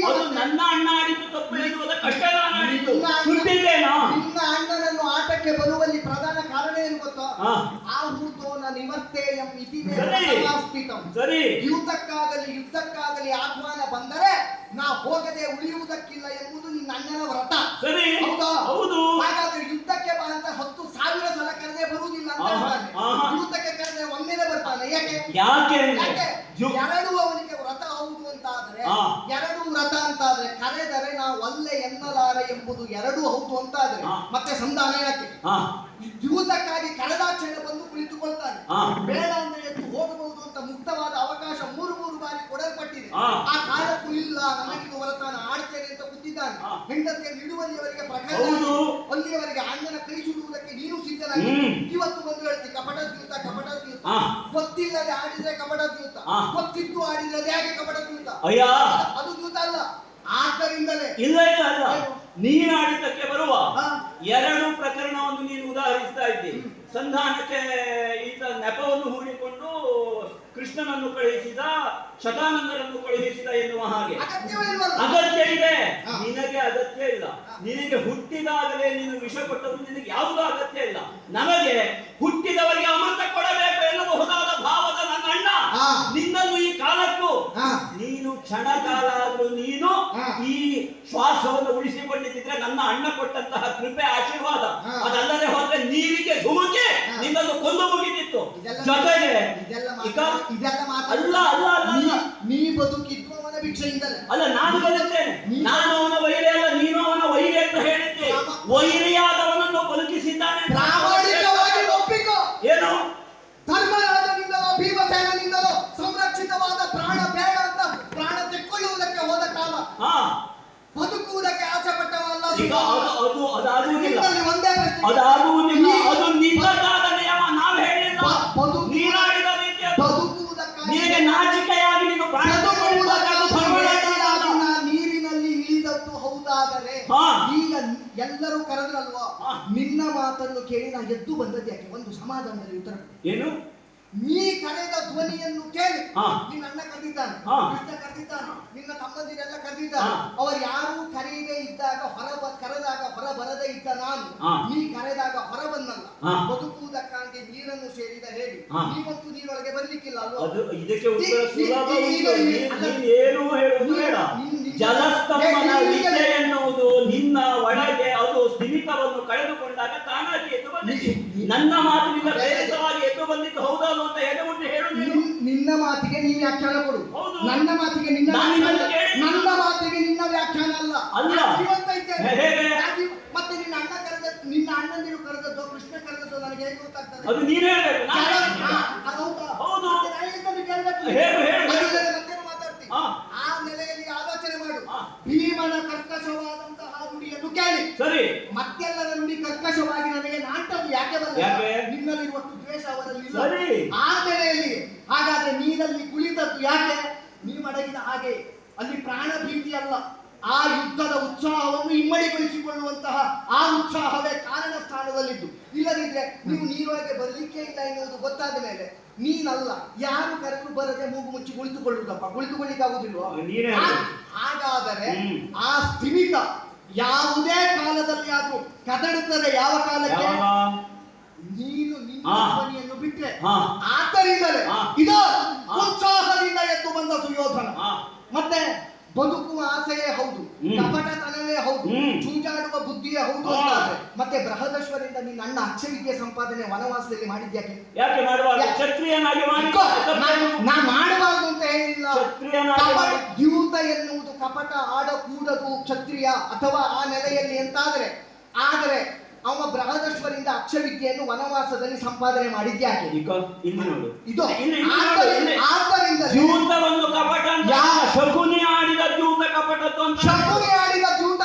ಅದು ಮತ್ತೆ ನನ್ನ ಅಣ್ಣ ಆಡಿದ್ದು ತಪ್ಪು ಎನ್ನುವುದ ಕಷ್ಟ ನಾನು ಆಡಿದ್ದು ನಿನ್ನ ಅಣ್ಣ- ಸುಟ್ಟಿದ್ದೇನಾ? ನಿನ್ನ ಅಣ್ಣನನ್ನು ಆಟಕ್ಕೆ ಬರುವಲ್ಲಿ ಪ್ರಧಾನ ಕಾರಣ ಏನು ಗೊತ್ತಾ? ಹಾ. ಆಹುತೋನ ನಿವರ್ತೇಯಂ ಇತಿ ಮೇ ಸರಿ. ವ್ರತಮಾಸ್ಥಿತಂ. ಸರಿ. ಯುದ್ಧಕ್ಕಾಗಲಿ ಆಹ್ವಾನ ಬಂದರೆ ನಾ ಹೋಗದೆ ಉಳಿಯುವುದಕ್ಕಿಲ್ಲ ಎಂಬುದು ನಿನ್ನ ಅಣ್ಣನ ವ್ರತ. ಸರಿ. ಹೌದಾ? ಹೌದು. ಹಾಗಾದ್ರೆ ಯುದ್ಧಕ್ಕೆ ಬಾ ಅಂತ 10,000 ಸಲ ಕರೆದೇ ಬರುವುದಿಲ್ಲ ಅಂತ ಆಹಾ, ಹೇಳ್ತಾನೆ. ಆಹಾ. ಯುದ್ಧಕ್ಕೆ ಕರೆದ್ರೆ ಒಮ್ಮೆಲೆ ಬರ್ತಾನೆ. ಯಾಕೆ? ಯಾಕೆ ಯಾಕೆ? ಎರಡು ಅವನಿಗೆ ವ್ರತ ಹೌದು ಅಂತ ಆದ್ರೆ, ಹಾ. ಎರಡು ವ್ರತ ಅಂತ ಆದ್ರೆ, ಕರೆದರೆ ನಾ ಒಲ್ಲೆ ಎನ್ನಲಾರೆ ಎಂಬುದು ಎರಡು ಹೌದು ಅಂತ ಆದ್ರೆ, ಹಾ. ಮತ್ತೆ ಸಂಧಾನ ಯಾಕೆ? ಹಾ. ಯುದ್ಧಕ್ಕಾಗಿ ಕರೆದಾಕ್ಷಣ ಬಂದು ಕುಳಿತುಕೊಳ್ತಾನೆ. ಹಾ. ಬೇಡ ಅಂದ್ರೆ ಎದ್ದು ಹೋಗಬಹುದು ಅಂತ ಮುಕ್ತವಾದ ಅವಕಾಶ 3 ಬಾರಿ ಕೊಡಲ್ಪಟ್ಟಿದೆ. ಹಾ. ಆ ಕಾಲಕ್ಕೂ ಇಲ್ಲ, ನನಗಿದು ವ್ರತಾನ ಆಡ್ತೇನೆ ಅಂತ ಕೂತಿದ್ದಾನೆ. ಹಾ. ಹೆಂಡತಿಯನ್ನು ಇಡುವಲ್ಲಿಯವರೆಗೆ ಪ್ರಕರಣ, ಹೌದು. ಅಲ್ಲಿಯವರೆಗೆ ಅಣ್ಣನ ಕೈ ಸುಡುವುದಕ್ಕೆ ನೀನು ಸಿದ್ಧನಾಗಿ. ಇವತ್ತು ಬಂದು ಹೇಳ್ತಿ ಕಪಟ ದ್ಯೂತ, ಕಪಟ ದ್ಯೂತ. ಹಾ. ಗೊತ್ತಿಲ್ಲದೆ ಆಡಿದ್ರೆ ಕಪಟ ದ್ಯೂತ, ಹಾ. ಗೊತ್ತಿದ್ದು ಆಡಿದ್ರೆ ಅದು ಯಾಕೆ ಕಪಟ ದ್ಯೂತ? ಅಯ್ಯ, ಅದು ದ್ಯೂತ ಅಲ್ಲ. ಆದ್ದರಿಂದಲೇ ಇಲ್ಲ ಇಲ್ಲ ಅಲ್ಲ, ನೀನು ಆಡಿದ್ದಕ್ಕೆ ಬರುವ ಹಾ. 2 ಪ್ರಕರಣವನ್ನು ನೀನು ಉದಾಹರಿಸ್ತಾ ಇದ್ದೀನಿ. ಸಂಧಾನಕ್ಕೆ ಈತ ನೆಪವನ್ನು ಹೂಡಿಕೊಂಡು ಕೃಷ್ಣನನ್ನು ಕಳುಹಿಸಿದ, ಶತಾನಂದರನ್ನು ಕಳುಹಿಸಿದ ಎನ್ನುವ ಹಾಗೆ ಅಗತ್ಯವೇ ಇಲ್ವಲ್ಲ? ಅಗತ್ಯ ಇದೆ. ಹಾ. ನಿನಗೆ ಅಗತ್ಯ ಇಲ್ಲ. ನಿನಗೆ ಹುಟ್ಟಿದಾಗಲೇ ನೀನು ವಿಷ ಕೊಟ್ಟದ್ದು ನಿನಗೆ ಯಾವುದೂ ಅಗತ್ಯ ಇಲ್ಲ. ನಮಗೆ ಹುಟ್ಟಿದವರಿಗೆ ಅಮೃತ ಕೊಡಬೇಕು ಎನ್ನಬಹುದಾದ ಭಾವದ ನನ್ನ ಅಣ್ಣ ಹಾ. ನಿನ್ನನ್ನು ಈ ಕಾಲಕ್ಕೂ ಹಾ. ನೀನು ಕ್ಷಣ ಕಾಲ ಆದ್ರೂ ನೀನು ಹಾ. ಈ ಶ್ವಾಸವನ್ನು ಉಳಿಸಿಕೊಂಡಿದ್ದರೆ ನನ್ನ ಅಣ್ಣ ಕೊಟ್ಟಂತಹ ಕೃಪೆ ಆಶೀರ್ವಾದ. ಹಾ. ಅದಲ್ಲದೆ ಹೋದ್ರೆ ನೀರಿಗೆ ಧುಮುಕಿ ಹಾ. ನಿನ್ನನ್ನು ಕೊಂದು ಮುಗಿದಿತ್ತು. ಇದೆಲ್ಲ ಜೊತೆಗೆ ಇದೆಲ್ಲ ಈಗ ಇದೆಲ್ಲ ಅಲ್ಲ ಅಲ್ಲ ಅಲ್ಲ ಅಲ್ಲ. ನೀ ಬದುಕಿದ್ದು ಅವನ ಭಿಕ್ಷೆಯಿಂದಲೇ. ಅಲ್ಲ, ನಾನು ಬದುಕ್ತೇನೆ. ನಾನು ಅವನ ವೈರಿ ಅಲ್ಲ, ನೀನು ಅವನ ವೈರಿ ಅಂತ ಹೇಳಿದ್ದೆ. ವೈರಿಯಾದವನನ್ನು ಬದುಕಿಸಿದ್ದಾನೆ. ಪ್ರಾಮಾಣಿಕವಾಗಿ ಒಪ್ಪಿಕೋ. ಏನು? ಧರ್ಮರಾಜನಿಂದಲೋ ಭೀಮಸೇನನಿಂದಲೋ ಸಂರಕ್ಷಿತವಾದ ಪ್ರಾಣ ಬೇಡ ಅಂತ ಪ್ರಾಣ ತೆಕ್ಕೊಳ್ಳುವುದಕ್ಕೆ ಹೋದ ಕಾಲ, ಹಾ. ಬದುಕುವುದಕ್ಕೆ ಆಸೆ ಪಟ್ಟವಲ್ಲ. ಈಗ ಅದಾಗುವುದಿಲ್ಲ. ನಿಮ್ಮಲ್ಲಿ ಒಂದೇ ಪ್ರಶ್ನೆ. ಅದಾಗುವುದಿಲ್ಲ. ಅದು ನಿನ್ನದಾದ ನಿಯಮ, ನಾವು ಹೇಳಿಲ್ಲ. ಬದುಕು- ನೀನಾಡಿದ ರೀತಿ ಅದು. ಬದುಕುವುದಕ್ಕಾಗಿ ನಿನಗೆ ನಾಚಿಕೆಯಾಗಿ ನೀನು ಪ್ರಾಣ ತೆಗೆದುಕೊಳ್ಳುವುದಕ್ಕಾಗಿ ಧರ್ಮರಾಜನಾದ. ನೀರಿನಲ್ಲಿ ಇಳಿದದ್ದು ಹೌದಾದರೆ, ಹಾ. ಈಗ ಎಲ್ಲರೂ ಕರೆದ್ರಲ್ವಾ, ಹಾ. ನಿನ್ನ ಮಾತನ್ನು ಕೇಳಿ ನಾ ಎದ್ದು ಬಂದದ್ದು ಯಾಕೆ? ಒಂದು ಸಮಾಧಾನದಲ್ಲಿ ಉತ್ತರ ಕೊಡು. ಏನು? ನೀ ಕರೆದ ಧ್ವನಿಯನ್ನು ಕೇಳಿ ಹಾ. ನಿನ್ನ ಅಣ್ಣ ಕರೆದಿದ್ದಾನೆ, ಹಾ. ಕೃಷ್ಣ ಕರೆದಿದ್ದಾನೆ, ನಿನ್ನ ತಮ್ಮಂದಿರೆಲ್ಲ ಕರೆದಿದ್ದಾನೆ. ಹಾ. ಅವರು ಯಾರೂ ಕರೆಯದೇ ಇದ್ದಾಗ ಕರೆದಾಗ ಹೊರ ಬರದೇ ಇದ್ದ ನಾನು, ಹಾ. ನೀ ಕರೆದಾಗ ಹೊರ ಬಂದಲ್ಲ. ಹಾ. ಬದುಕುವುದಕ್ಕಾಗಿ ನೀರನ್ನು ಸೇರಿದ ಹೇಳಿ ಹಾ. ನೀವಂತೂ ನೀರೊಳಗೆ ಬರ್ಲಿಕ್ಕಿಲ್ಲ ಅಲ್ವಾ? ಅದು ಇದಕ್ಕೆ ಉತ್ತರ ಸುಲಭ ಉಂಟು. ಅಲ್ಲ. ನೀನು ಏನು ಹೇಳುವುದು ಬೇಡ. ಜಲಸ್ತಂಭನ ವಿದ್ಯೆ ಎನ್ನುವುದು ನಿನ್ನ ಒಳಗೆ ಅದು ಸ್ಥಿಮಿತವನ್ನು ಕಳೆದುಕೊಂಡಾಗ ತಾನಾಗಿ ಎದ್ದು ಬಂದಿದೆ. ನನ್ನ ಮಾತಿನಿಂದ ಪ್ರೇರಿತವಾಗಿ ಎದ್ದು ಬಂದಿದ್ದು ಹೌದಲ್ಲ ಅಂತ ಹೇಳುವುದು ಹೇಳು ನೀನು. ನಿನ್ನ ಮಾತಿಗೆ ನೀ ವ್ಯಾಖ್ಯಾನ ಕೊಡು. ಹೌದು. ನನ್ನ ಮಾತಿಗೆ ನಿನ್ನ ನಾನು ವ್ಯಾಖ್ಯಾನ. ನಿನ್ನನ್ನು ಕೇಳಿದ್ದು. ನನ್ನ ಮಾತಿಗೆ ನಿನ್ನ ವ್ಯಾಖ್ಯಾನ ಅಲ್ಲ. ಅಲ್ಲ. ನಾನು ಜೀವಂತ ಇದ್ದೇನೆ. ಹೇಗೆ? ಮತ್ತೆ ನಿನ್ನ ಅಣ್ಣ ಕರೆದದ್ದು, ನಿನ್ನ ಅಣ್ಣಂದಿರು ಕರೆದದ್ದು, ಕೃಷ್ಣ ಕರೆದದ್ದು ನನಗೆ ಹೇಗೆ ಗೊತ್ತಾಗ್ತದೆ? ಅದು ನೀನು ಹೇಳ್ಬೇಕು, ನಾನು ಹಾ, ಹೇಳ್ಬೇಕು. ಅದು ಹೌದಾ? ಹೌದು. ಮತ್ತೆ ನಾನು ಹೇಳಿದ್ದನ್ನು ಕೇಳ್ಬೇಕು. ಹೇಳು, ಹೇಳು. ಅದಿಲ್ಲದೆ ಮತ್ತೇನು ಮಾತಾಡ್ತೀನಿ? ಹಾ. ಆ ನೆಲೆಯಲ್ಲಿ ಆಲೋಚನೆ ಮಾಡು. ಹಾ. ಭೀಮನ ಕರ್ಕಶವಾದಂತಹ ನುಡಿಯನ್ನು ಕೇಳಿ. ಸರಿ. ಮತ್ತೆಲ್ಲರ ನುಡಿ ಕರ್ಕಶವಾಗಿ ನನಗೆ ನಾಟದು ಯಾಕೆ ಬಂದ? ಯಾಕೆ? ನಿನ್ನಲ್ಲಿರುವಷ್ಟು ದ್ವೇಷ ಅವರಲ್ಲಿ ಇಲ್ಲ. ಸರಿ. ಆ ನೆಲೆಯಲ್ಲಿ ಹಾಗಾದ್ರೆ ನೀರಲ್ಲಿ ಕುಳಿತದ್ದು ಯಾಕೆ? ನೀ ಮಡಗಿದ ಹಾಗೆ ಅಲ್ಲಿ ಪ್ರಾಣ ಭೀತಿ ಅಲ್ಲ, ಆ ಯುದ್ಧದ ಉತ್ಸಾಹವನ್ನು ಇಮ್ಮಡಿಗೊಳಿಸಿಕೊಳ್ಳುವಂತಹ ಆ ಉತ್ಸಾಹವೇ ಕಾರಣ ಸ್ಥಾನದಲ್ಲಿದ್ದು. ಇಲ್ಲದಿದ್ರೆ ನೀವು ನೀರೊಳಗೆ ಬರಲಿಕ್ಕೆ ಇಲ್ಲ ಎನ್ನುವುದು ಗೊತ್ತಾದ ಮೇಲೆ ನೀನಲ್ಲ, ಯಾರು ಕರೆದು ಬರದೆ ಮೂಗು ಮುಚ್ಚಿ ಕುಳಿತುಕೊಳ್ಳುವುದಪ್ಪ, ಕುಳಿತುಕೊಳ್ಳಿಕ್ಕಾಗುದಿಲ್ವಾ? ನೀನೇ ಹೇಳು. ಹಾಗಾದರೆ ಆ ಹ್ಮ್. ಸ್ಥಿಮಿತ ಯಾವುದೇ ಕಾಲದಲ್ಲಿ ಆದ್ರೂ ಕದಡುತ್ತದೆ. ಯಾವ ಕಾಲಕ್ಕೆ? ಯಾವಾಗ? ನೀನು ನಿನ್ನ ಹಾ. ಧ್ವನಿಯನ್ನು ಬಿಟ್ರೆ. ಹಾ. ಆದ್ದರಿಂದಲೇ ಹಾ. ಇದು ಹಾ. ಉತ್ಸಾಹದಿಂದ ಎದ್ದು ಬಂದ ಸುಯೋಧನ. ಹಾ. ಮತ್ತೆ ಬದುಕುವ ಆಸೆಯೇ ಹೌದು, ಹ್ಮ್. ಕಪಟತನವೇ ಹೌದು, ಹ್ಮ್. ಚೂಜಾಡುವ ಬುದ್ಧಿಯೇ ಹೌದು ಹಾ. ಅಂತಾದ್ರೆ ಮತ್ತೆ ಬೃಹದಶ್ವರಿಂದ ನಿನ್ನ ಅಣ್ಣ ಅಕ್ಷವಿದ್ಯೆ ಸಂಪಾದನೆ ವನವಾಸದಲ್ಲಿ ಮಾಡಿದ್ಯಾಕೆ? ಯಾಕೆ ಮಾಡಬಾರ್ದು? ಕ್ಷತ್ರಿಯನಾಗಿ ಮಾಡಿ. ನಾ ಮಾಡಬಾರ್ದು ಅಂತ ಹೇಳಿಲ್ಲ. ಕ್ಷತ್ರಿಯನಾಗಿ ಮಾಡಿ. ದ್ಯೂತ ಎನ್ನುವುದು ಕಪಟ ಆಡಕೂಡದು ಕ್ಷತ್ರಿಯ ಅಥವಾ ಆ ನೆಲೆಯಲ್ಲಿ ಅಂತಾದ್ರೆ, ಆದರೆ ಅವ ಬೃಹದಶ್ವರಿಂದ ಅಕ್ಷವಿದ್ಯೆಯನ್ನು ವನವಾಸದಲ್ಲಿ ಸಂಪಾದನೆ ಮಾಡಿದ್ಯಾಕೆ? ಈಗ ಇಲ್ಲಿ ನೋಡು. ಇದು ಇಲ್ಲಿ ನೋಡು, ಇಲ್ಲಿ. ಆದ್ದರಿಂದ ದ್ಯೂತವನ್ನು ಕಪಟ ಅಂತ ಯಾ- ಶಕುನಿ ಆಡಿದ ದ್ಯೂತ ಕಪಟದ್ದು ಅಂತ ಶಕುನಿ ಆಡಿದ ದ್ಯೂತ